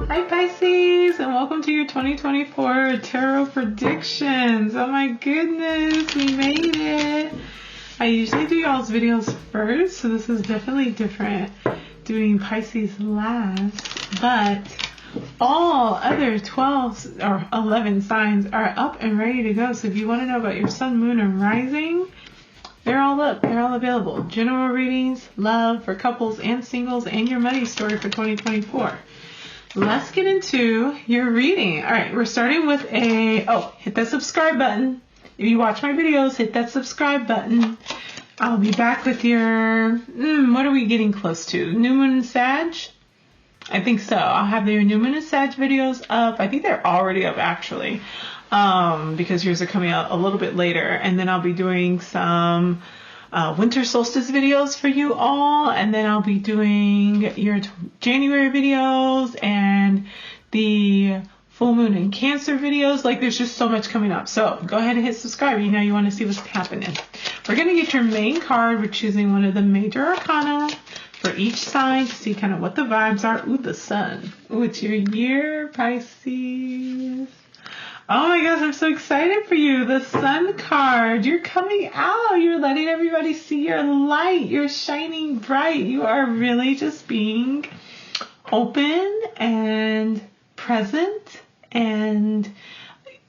Hi Pisces, and welcome to your 2024 tarot predictions. Oh my goodness, we made it. I usually do y'all's videos first, so this is definitely different doing Pisces last, but all other 12 or 11 signs are up and ready to go. So if you want to know about your sun, moon, and rising, they're all up. They're all available. General readings, love for couples and singles, and your money story for 2024. Let's get into your reading. All right, we're starting with hit that subscribe button. If you watch my videos, hit that subscribe button. I'll be back with your, what are we getting close to? New Moon and Sag? I think so. I'll have your New Moon and Sag videos up. I think they're already up actually, because yours are coming out a little bit later. And then I'll be doing some winter solstice videos for you all, and then I'll be doing your January videos and the full moon and Cancer videos. Like, there's just so much coming up, so go ahead and hit subscribe. You know you want to see what's happening. We're going to get your main card. We're choosing one of the major arcana for each sign to see kind of what the vibes are. Ooh, the sun. Ooh, it's your year, Pisces. Oh my gosh, I'm so excited for you. The sun card. You're coming out. You're letting everybody see your light. You're shining bright. You are really just being open and present and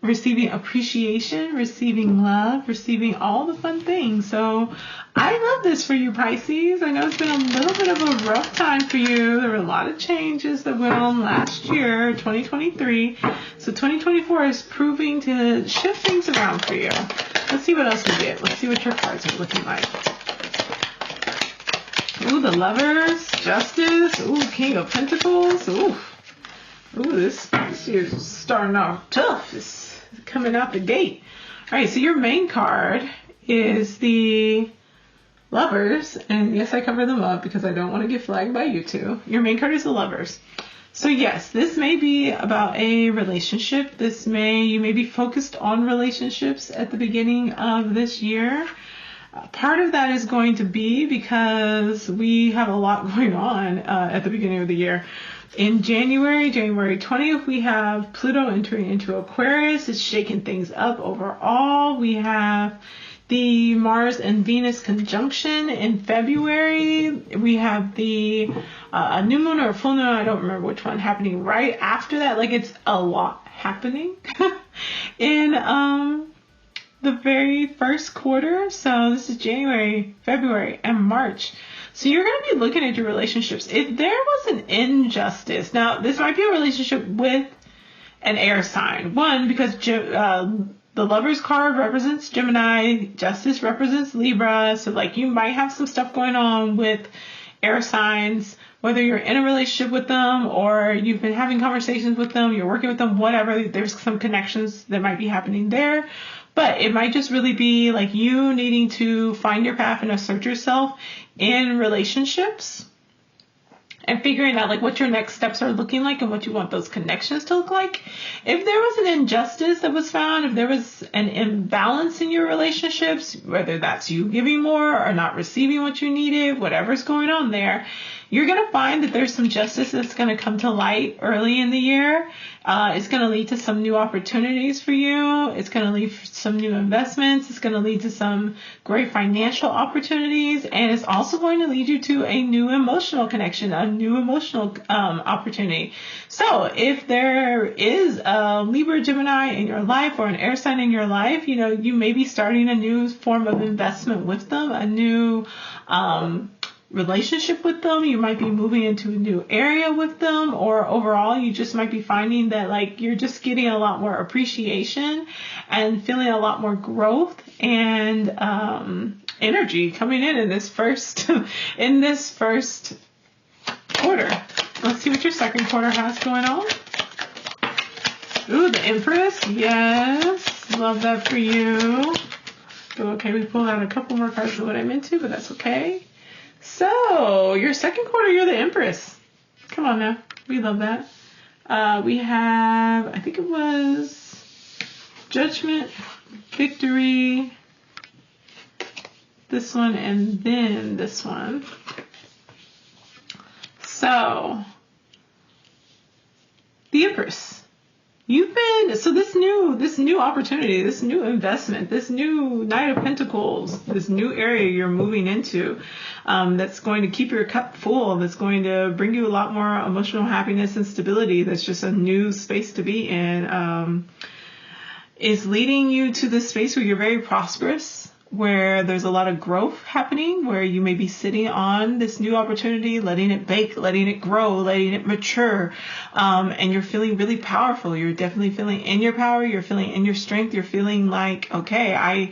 receiving appreciation, receiving love, receiving all the fun things. So I love this for you, Pisces. I know it's been a little bit of a rough time for you. There were a lot of changes that went on last year, 2023. So 2024 is proving to shift things around for you. Let's see what else we get. Let's see what your cards are looking like. Ooh, the Lovers, Justice. Ooh, King of Pentacles. Ooh, this year's starting off tough. It's coming out the gate. All right, so your main card is the Lovers, and yes, I cover them up because I don't want to get flagged by YouTube. Your main card is the Lovers. So yes, this may be about a relationship. You may be focused on relationships at the beginning of this year. Part of that is going to be because we have a lot going on at the beginning of the year. In January 20th, we have Pluto entering into Aquarius. It's shaking things up overall. We have the Mars and Venus conjunction in February. We have the new moon or full moon, I don't remember which one, happening right after that. Like, it's a lot happening in the very first quarter. So this is January, February, and March. So you're going to be looking at your relationships. If there was an injustice, now this might be a relationship with an air sign. One, because the Lovers card represents Gemini, Justice represents Libra. So like, you might have some stuff going on with air signs, whether you're in a relationship with them or you've been having conversations with them, you're working with them, whatever. There's some connections that might be happening there. But it might just really be like you needing to find your path and assert yourself in relationships and figuring out like what your next steps are looking like and what you want those connections to look like. If there was an injustice that was found, if there was an imbalance in your relationships, whether that's you giving more or not receiving what you needed, whatever's going on there, you're going to find that there's some justice that's going to come to light early in the year. It's going to lead to some new opportunities for you. It's going to lead to some new investments. It's going to lead to some great financial opportunities. And it's also going to lead you to a new emotional connection, a new emotional opportunity. So if there is a Libra, Gemini in your life or an air sign in your life, you know, you may be starting a new form of investment with them, a new relationship with them. You might be moving into a new area with them, or overall you just might be finding that like you're just getting a lot more appreciation and feeling a lot more growth and energy coming in this first quarter. Let's see what your second quarter has going on. Ooh, the Empress. Yes, love that for you. Okay, we pulled out a couple more cards than what I meant to, but that's okay. So, your second quarter, you're the Empress. Come on now. We love that. We have, I think it was Judgment, Victory, this one, and then this one. So, the Empress. So this new opportunity, this new investment, this new Knight of Pentacles, this new area you're moving into, that's going to keep your cup full, that's going to bring you a lot more emotional happiness and stability, that's just a new space to be in, is leading you to this space where you're very prosperous, where there's a lot of growth happening, where you may be sitting on this new opportunity, letting it bake, letting it grow, letting it mature, and you're feeling really powerful. You're definitely feeling in your power. You're feeling in your strength. You're feeling like, okay, I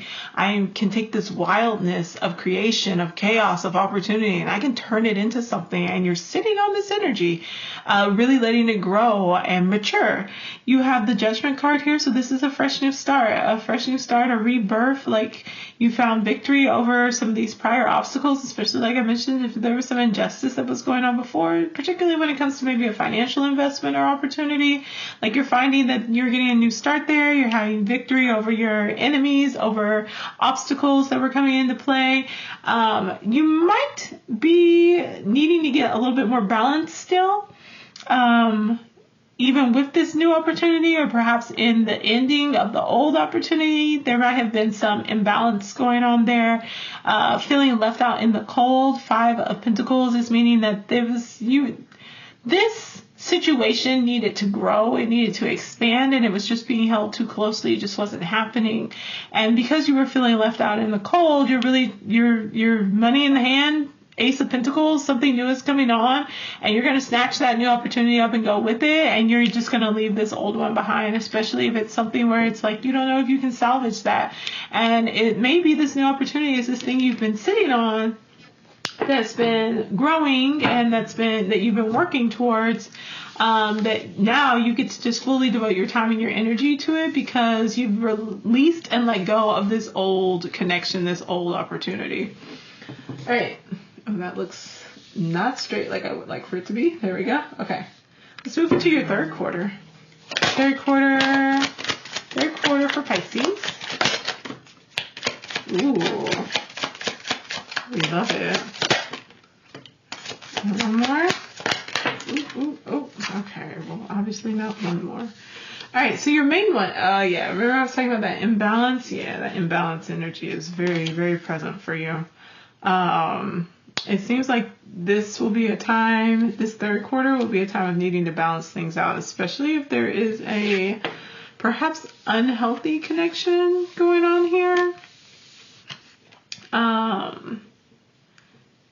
can take this wildness of creation, of chaos, of opportunity, and I can turn it into something. And you're sitting on this energy, really letting it grow and mature. You have the Judgment card here, so this is a fresh new start, a rebirth. Like, you found victory over some of these prior obstacles, especially like I mentioned, if there was some injustice that was going on before, particularly when it comes to maybe a financial investment or opportunity. Like, you're finding that you're getting a new start there. You're having victory over your enemies, over obstacles that were coming into play. You might be needing to get a little bit more balanced still. Even with this new opportunity, or perhaps in the ending of the old opportunity, there might have been some imbalance going on there. Feeling left out in the cold. 5 of Pentacles is meaning that this situation needed to grow, it needed to expand, and it was just being held too closely. It just wasn't happening. And because you were feeling left out in the cold, you're money in the hand. Ace of Pentacles, something new is coming on, and you're going to snatch that new opportunity up and go with it, and you're just going to leave this old one behind, especially if it's something where it's like you don't know if you can salvage that. And it may be this new opportunity is this thing you've been sitting on that's been growing and that you've been working towards, that now you get to just fully devote your time and your energy to it because you've released and let go of this old connection, this old opportunity. All right. Oh, that looks not straight like I would like for it to be. There we go. Okay. Let's move into your third quarter. Third quarter for Pisces. Ooh. We love it. One more. Oh, okay. Well, obviously not one more. All right, so your main one, yeah, remember I was talking about that imbalance? Yeah, that imbalance energy is very, very present for you. It seems like this third quarter will be a time of needing to balance things out, especially if there is a perhaps unhealthy connection going on here.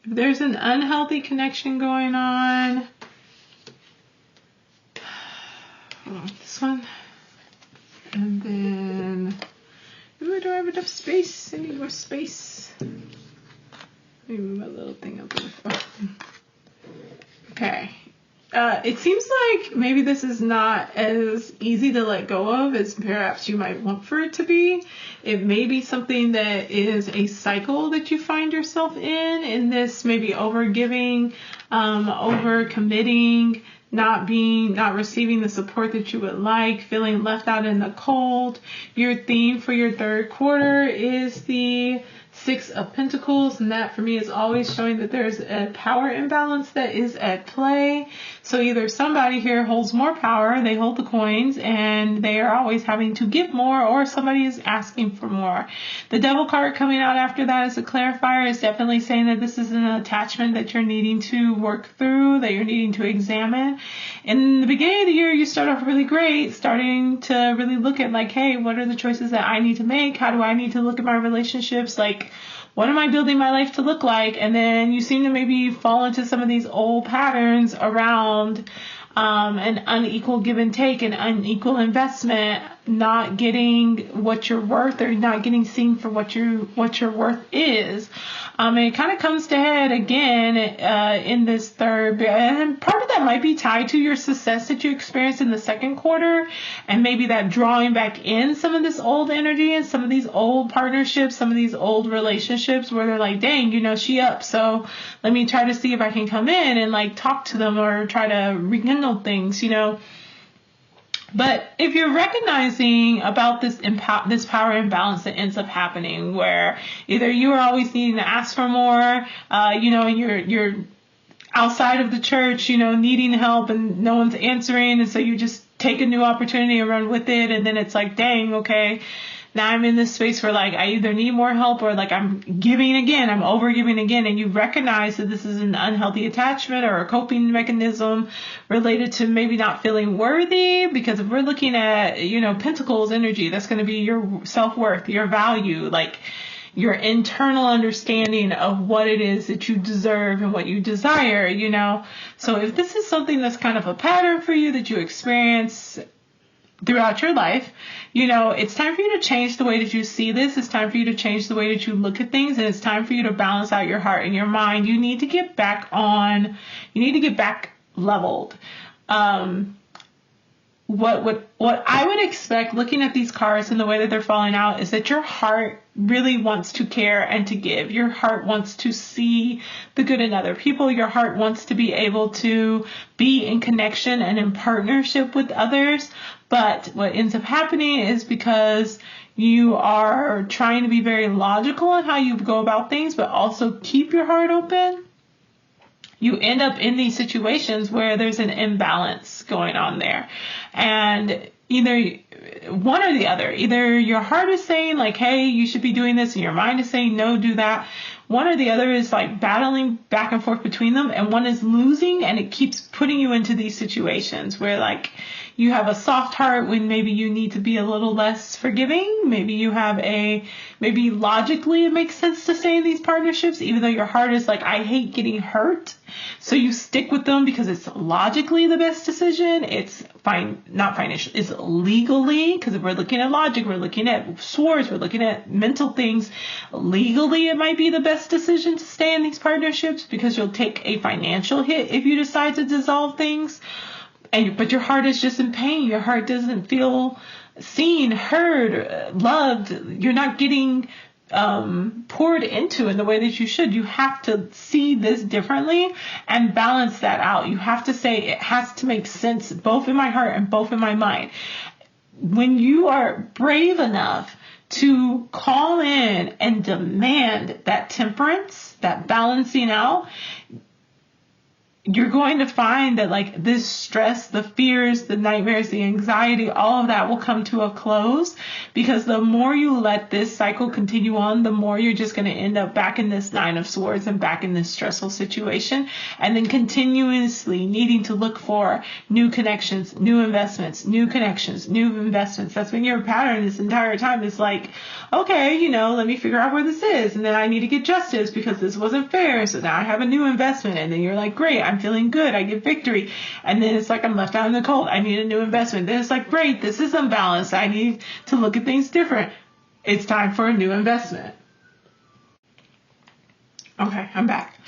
If there's an unhealthy connection going on, this one, and then, ooh, do I have enough space? I need more space. Let me move my little thing up. Okay. It seems like maybe this is not as easy to let go of as perhaps you might want for it to be. It may be something that is a cycle that you find yourself in this maybe over-giving, over-committing, not receiving the support that you would like, feeling left out in the cold. Your theme for your third quarter is the 6 of Pentacles, and that for me is always showing that there's a power imbalance that is at play. So either somebody here holds more power, they hold the coins, and they are always having to give more, or somebody is asking for more. The Devil card coming out after that as a clarifier is definitely saying that this is an attachment that you're needing to work through, that you're needing to examine. In the beginning of the year, you start off really great, starting to really look at like, hey, what are the choices that I need to make? How do I need to look at my relationships? Like, what am I building my life to look like? And then you seem to maybe fall into some of these old patterns around an unequal give and take, an unequal investment, not getting what you're worth, or not getting seen for what your worth is. And it kind of comes to head again in this third, and part of that might be tied to your success that you experienced in the second quarter, and maybe that drawing back in some of this old energy and some of these old partnerships, some of these old relationships where they're like, dang, she up, so let me try to see if I can come in and like talk to them or try to rekindle things, But if you're recognizing about this power imbalance that ends up happening, where either you are always needing to ask for more, and you're outside of the church, needing help and no one's answering, and so you just take a new opportunity and run with it. And then it's like, dang, okay, now I'm in this space where like I either need more help or like I'm giving again, I'm over giving again. And you recognize that this is an unhealthy attachment or a coping mechanism related to maybe not feeling worthy. Because if we're looking at, Pentacles energy, that's going to be your self-worth, your value, like your internal understanding of what it is that you deserve and what you desire, So if this is something that's kind of a pattern for you that you experience throughout your life, it's time for you to change the way that you see this. It's time for you to change the way that you look at things. And it's time for you to balance out your heart and your mind. You need to get back leveled. What I would expect looking at these cards and the way that they're falling out is that your heart really wants to care and to give. Your heart wants to see the good in other people. Your heart wants to be able to be in connection and in partnership with others. But what ends up happening is because you are trying to be very logical in how you go about things, but also keep your heart open, you end up in these situations where there's an imbalance going on there. And either one or the other, either your heart is saying like, hey, you should be doing this, and your mind is saying, no, do that. One or the other is like battling back and forth between them, and one is losing, and it keeps putting you into these situations where like you have a soft heart when maybe you need to be a little less forgiving. Maybe logically it makes sense to stay in these partnerships, even though your heart is like, I hate getting hurt. So you stick with them because it's logically the best decision. It's fine, not financial. It's legally, because if we're looking at logic, we're looking at swords, we're looking at mental things. Legally, it might be the best decision to stay in these partnerships because you'll take a financial hit if you decide to dissolve things. But your heart is just in pain. Your heart doesn't feel seen, heard, loved. You're not getting poured into in the way that you should. You have to see this differently and balance that out. You have to say it has to make sense both in my heart and both in my mind. When you are brave enough to call in and demand that temperance, that balancing out, you're going to find that like this stress, the fears, the nightmares, the anxiety, all of that will come to a close, because the more you let this cycle continue on, the more you're just going to end up back in this Nine of Swords and back in this stressful situation, and then continuously needing to look for new connections, new investments, new connections, new investments. That's been your pattern this entire time. It's like, okay, let me figure out where this is, and then I need to get justice because this wasn't fair. So now I have a new investment, and then you're like, great, I'm feeling good, I get victory. And then it's like, I'm left out in the cold, I need a new investment. Then it's like, great, this is unbalanced, I need to look at things different. It's time for a new investment. Okay, I'm back.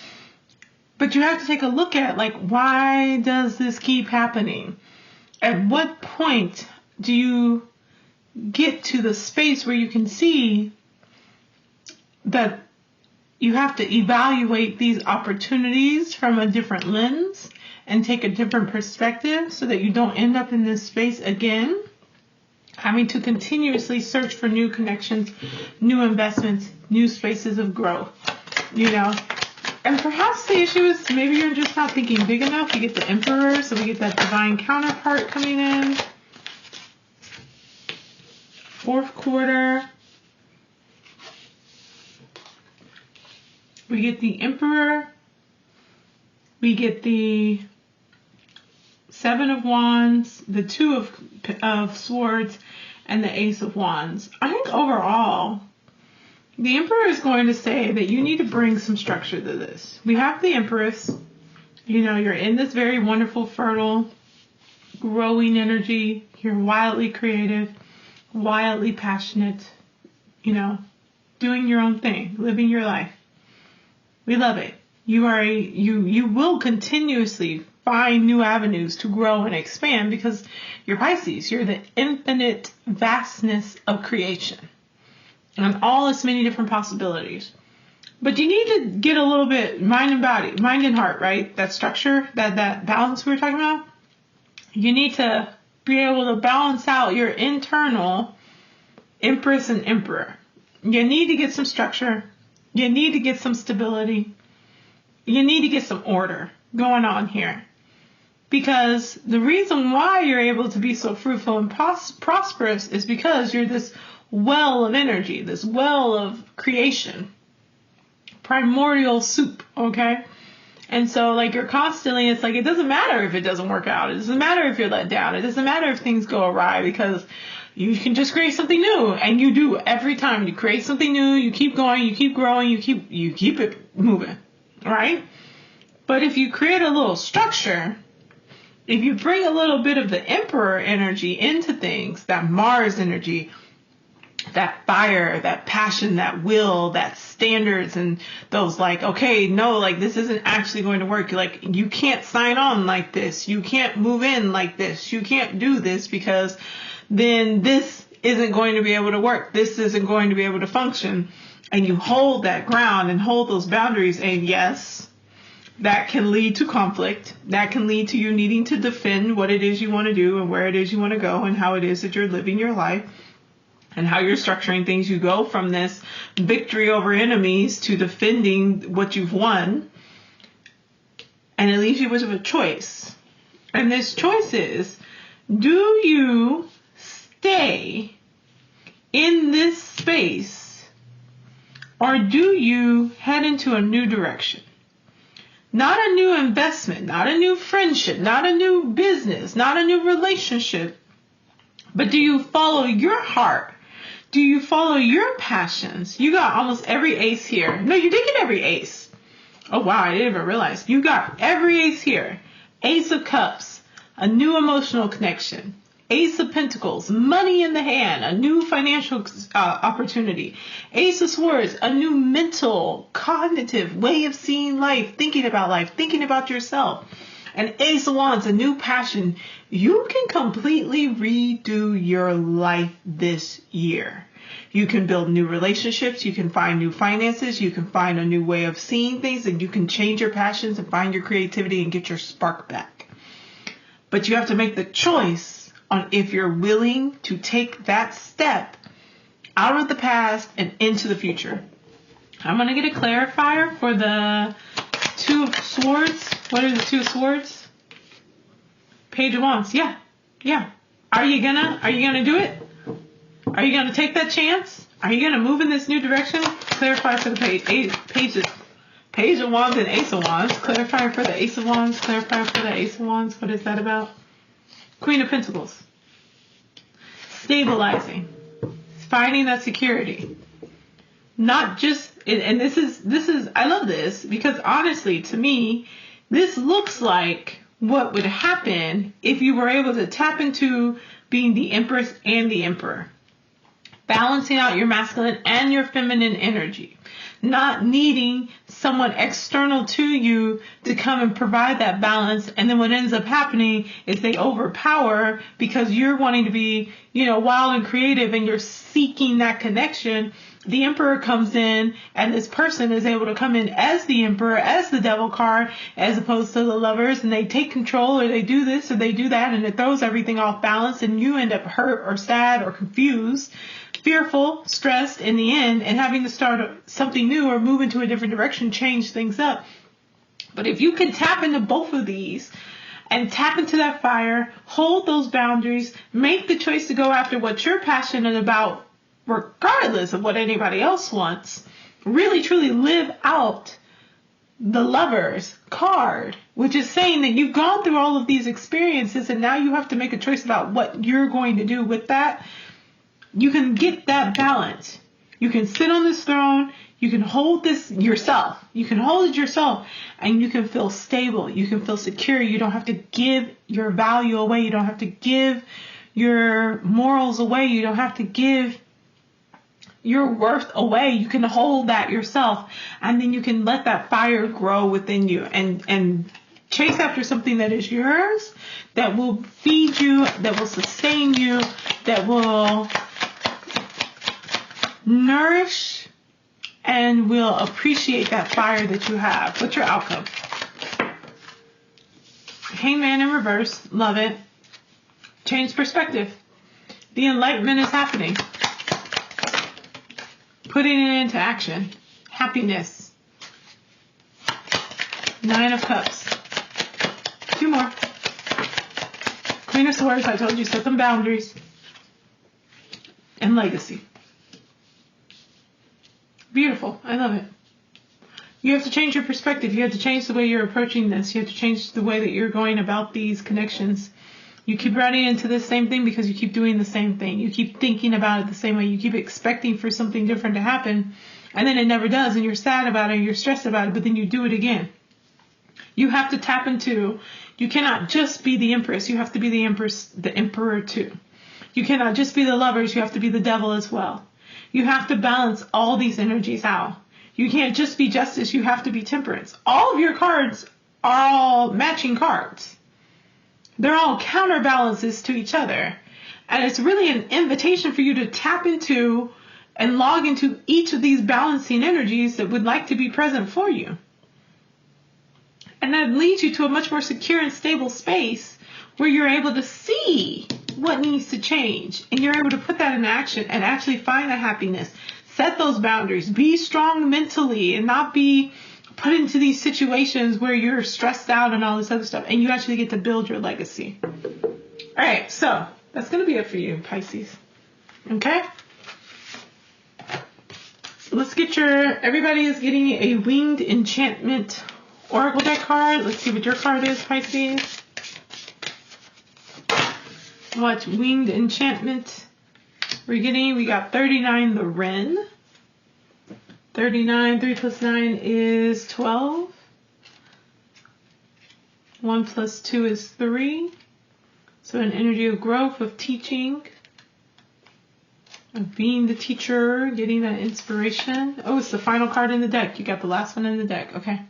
But you have to take a look at like, why does this keep happening? At what point do you get to the space where you can see that you have to evaluate these opportunities from a different lens and take a different perspective so that you don't end up in this space again, having to continuously search for new connections, new investments, new spaces of growth, And perhaps the issue is maybe you're just not thinking big enough. You get the Emperor, so we get that divine counterpart coming in. Fourth quarter. We get the Emperor, we get the Seven of Wands, the Two of Swords, and the Ace of Wands. I think overall, the Emperor is going to say that you need to bring some structure to this. We have the Empress. You're in this very wonderful, fertile, growing energy. You're wildly creative, wildly passionate, doing your own thing, living your life. We love it. You will continuously find new avenues to grow and expand because you're Pisces. You're the infinite vastness of creation and all its many different possibilities. But you need to get a little bit mind and body, mind and heart, right? That structure, that balance we were talking about. You need to be able to balance out your internal Empress and Emperor. You need to get some structure. You need to get some stability. You need to get some order going on here. Because the reason why you're able to be so fruitful and prosperous is because you're this well of energy, this well of creation, primordial soup, okay? And so, like, you're constantly, it's like, it doesn't matter if it doesn't work out. It doesn't matter if you're let down. It doesn't matter if things go awry, because you can just create something new. And you do every time. You create something new, you keep going, you keep growing, you keep it moving, right? But if you create a little structure, if you bring a little bit of the Emperor energy into things, that Mars energy, that fire, that passion, that will, that standards, and those like, okay, no, like this isn't actually going to work. Like, you can't sign on like this. You can't move in like this. You can't do this because then this isn't going to be able to work. This isn't going to be able to function. And you hold that ground and hold those boundaries. And yes, that can lead to conflict. That can lead to you needing to defend what it is you want to do and where it is you want to go and how it is that you're living your life and how you're structuring things. You go from this victory over enemies to defending what you've won. And it leaves you with a choice. And this choice is, do you stay in this space or do you head into a new direction? Not a new investment, not a new friendship, not a new business, not a new relationship, but do you follow your heart? Do you follow your passions? You got almost every ace here. No, you did get every ace. Oh, wow, I didn't even realize. You got every ace here. Ace of Cups, a new emotional connection. Ace of Pentacles, money in the hand, a new financial opportunity. Ace of Swords, a new mental, cognitive way of seeing life, thinking about yourself. And Ace of Wands, a new passion. You can completely redo your life this year. You can build new relationships. You can find new finances. You can find a new way of seeing things, and you can change your passions and find your creativity and get your spark back. But you have to make the choice on if you're willing to take that step out of the past and into the future. I'm going to get a clarifier for the Two of Swords. What are the Two of Swords? Page of Wands. Yeah. Are you gonna do it? Are you gonna take that chance? Are you gonna move in this new direction? Clarify for the pages. Page of Wands and Ace of Wands. Clarify for the Ace of Wands. Clarify for the Ace of Wands. What is that about? Queen of Pentacles. Stabilizing. Finding that security. Not just, and this is, I love this because honestly, to me, this looks like what would happen if you were able to tap into being the Empress and the Emperor. Balancing out your masculine and your feminine energy. Not needing someone external to you to come and provide that balance. And then what ends up happening is they overpower because you're wanting to be, wild and creative and you're seeking that connection. The Emperor comes in and this person is able to come in as the Emperor, as the Devil card, as opposed to the Lovers, and they take control or they do this or they do that and it throws everything off balance and you end up hurt or sad or confused, fearful, stressed in the end, and having to start something new or move into a different direction, change things up. But if you can tap into both of these and tap into that fire, hold those boundaries, make the choice to go after what you're passionate about, regardless of what anybody else wants, really truly live out the Lovers card, which is saying that you've gone through all of these experiences and now you have to make a choice about what you're going to do with that. You can get that balance. You can sit on this throne. You can hold this yourself. You can hold it yourself and you can feel stable. You can feel secure. You don't have to give your value away. You don't have to give your morals away. You don't have to give your worth away. You can hold that yourself and then you can let that fire grow within you and chase after something that is yours, that will feed you, that will sustain you, that will nourish and will appreciate that fire that you have. What's your outcome? Hangman in reverse. Love it. Change perspective. The enlightenment is happening. Putting it into action. Happiness. Nine of Cups. Two more. Queen of Swords, I told you, set some boundaries. And legacy. Beautiful. I love it. You have to change your perspective. You have to change the way you're approaching this. You have to change the way that you're going about these connections. You keep running into the same thing because you keep doing the same thing. You keep thinking about it the same way. You keep expecting for something different to happen, and then it never does, and you're sad about it, you're stressed about it, but then you do it again. You have to tap into, you cannot just be the Empress. You have to be the Empress, the Emperor too. You cannot just be the Lovers. You have to be the Devil as well. You have to balance all these energies out. You can't just be Justice. You have to be Temperance. All of your cards are all matching cards. They're all counterbalances to each other. And it's really an invitation for you to tap into and log into each of these balancing energies that would like to be present for you. And that leads you to a much more secure and stable space where you're able to see what needs to change. And you're able to put that in action and actually find the happiness. Set those boundaries. Be strong mentally and not be put into these situations where you're stressed out and all this other stuff. And you actually get to build your legacy. All right, so that's going to be it for you, Pisces. Okay? Let's get everybody is getting a Winged Enchantment Oracle deck card. Let's see what your card is, Pisces. What Winged Enchantment we're getting? We got 39, the Wren. 39, 3 plus 9 is 12. 1 plus 2 is 3. So an energy of growth, of teaching, of being the teacher, getting that inspiration. Oh, it's the final card in the deck. You got the last one in the deck. Okay.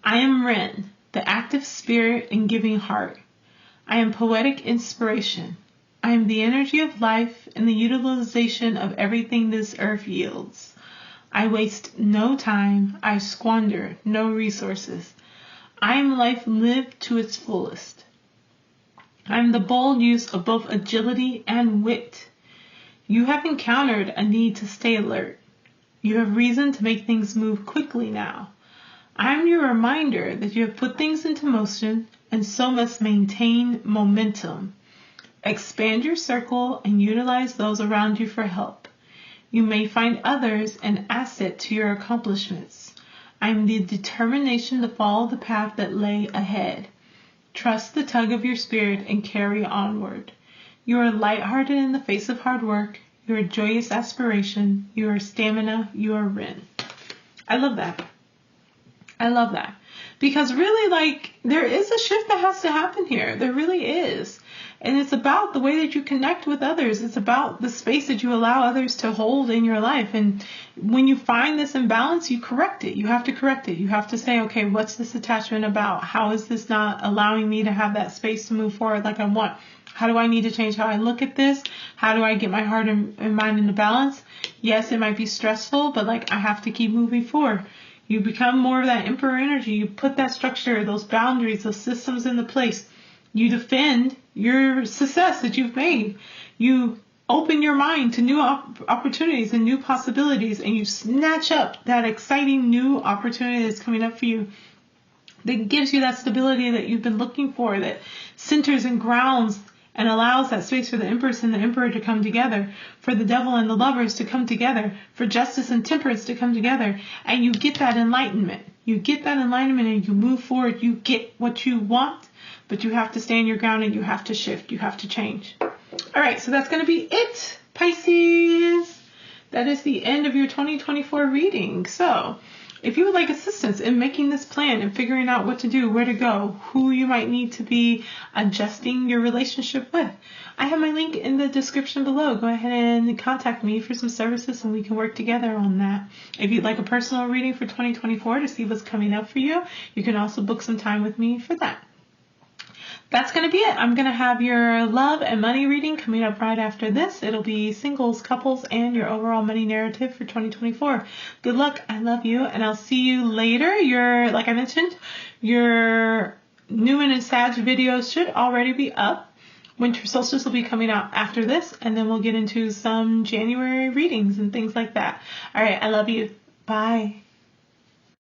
I am Wren, the active spirit and giving heart. I am poetic inspiration. I am the energy of life and the utilization of everything this earth yields. I waste no time. I squander no resources. I am life lived to its fullest. I am the bold use of both agility and wit. You have encountered a need to stay alert. You have reason to make things move quickly now. I am your reminder that you have put things into motion and so must maintain momentum. Expand your circle and utilize those around you for help. You may find others an asset to your accomplishments. I am the determination to follow the path that lay ahead. Trust the tug of your spirit and carry onward. You are lighthearted in the face of hard work. You are joyous aspiration. You are stamina. You are Wren. I love that. I love that. Because really, there is a shift that has to happen here. There really is. And it's about the way that you connect with others. It's about the space that you allow others to hold in your life. And when you find this imbalance, you correct it. You have to correct it. You have to say, okay, what's this attachment about? How is this not allowing me to have that space to move forward like I want? How do I need to change how I look at this? How do I get my heart and mind into balance? Yes, it might be stressful, but I have to keep moving forward. You become more of that Emperor energy. You put that structure, those boundaries, those systems into place. You defend your success that you've made. You open your mind to new opportunities and new possibilities, and you snatch up that exciting new opportunity that's coming up for you that gives you that stability that you've been looking for, that centers and grounds and allows that space for the Empress and the Emperor to come together, for the Devil and the Lovers to come together, for Justice and Temperance to come together, and you get that enlightenment. You get that enlightenment and you move forward. You get what you want, but you have to stand your ground and you have to shift. You have to change. All right, so that's going to be it, Pisces. That is the end of your 2024 reading. So if you would like assistance in making this plan and figuring out what to do, where to go, who you might need to be adjusting your relationship with, I have my link in the description below. Go ahead and contact me for some services and we can work together on that. If you'd like a personal reading for 2024 to see what's coming up for you, you can also book some time with me for that. That's going to be it. I'm going to have your love and money reading coming up right after this. It'll be singles, couples, and your overall money narrative for 2024. Good luck. I love you. And I'll see you later. Like I mentioned, your new Moon and Sag videos should already be up. Winter solstice will be coming out after this. And then we'll get into some January readings and things like that. All right. I love you. Bye.